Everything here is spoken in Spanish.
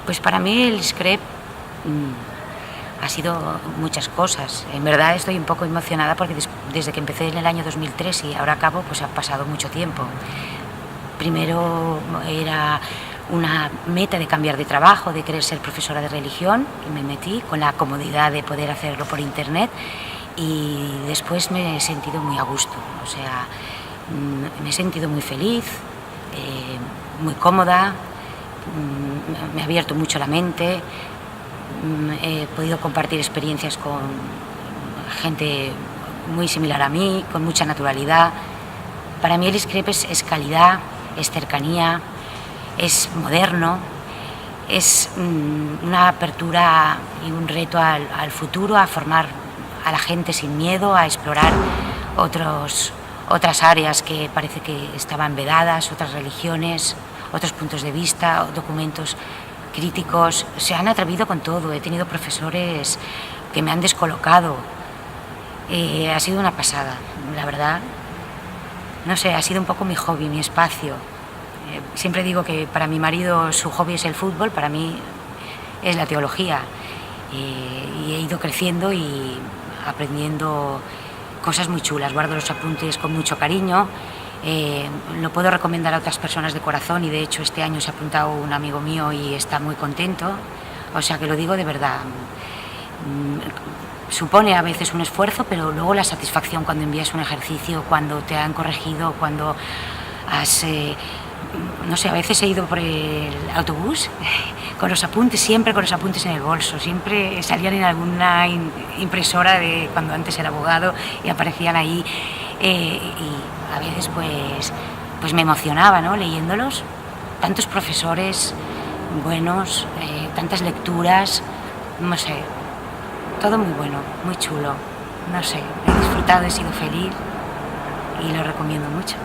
Pues para mí el Screp ha sido muchas cosas. En verdad estoy un poco emocionada porque desde que empecé en el año 2003 y ahora acabo, pues ha pasado mucho tiempo. Primero era una meta de cambiar de trabajo, de querer ser profesora de religión, y me metí con la comodidad de poder hacerlo por internet, y después me he sentido muy a gusto, o sea, me he sentido muy feliz, muy cómoda, me ha abierto mucho la mente, he podido compartir experiencias con gente muy similar a mí, con mucha naturalidad. Para mí el Screp es calidad, es cercanía, es moderno, es una apertura y un reto al futuro, a formar a la gente sin miedo, a explorar otras áreas que parece que estaban vedadas, otras religiones, otros puntos de vista, documentos críticos. Se han atrevido con todo. He tenido profesores que me han descolocado. Ha sido una pasada, la verdad. No sé, ha sido un poco mi hobby, mi espacio. Siempre digo que para mi marido su hobby es el fútbol, para mí es la teología. Y he ido creciendo y aprendiendo cosas muy chulas. Guardo los apuntes con mucho cariño. Lo puedo recomendar a otras personas de corazón, y de hecho este año se ha apuntado un amigo mío y está muy contento. O sea que lo digo de verdad. Supone a veces un esfuerzo, pero luego la satisfacción cuando envías un ejercicio, cuando te han corregido, cuando has... no sé, a veces he ido por el autobús con los apuntes, siempre con los apuntes en el bolso, siempre salían en alguna impresora de cuando antes era abogado y aparecían ahí, y a veces pues me emocionaba, ¿no?, leyéndolos. Tantos profesores buenos, tantas lecturas, no sé, todo muy bueno, muy chulo, no sé, he disfrutado, he sido feliz y lo recomiendo mucho.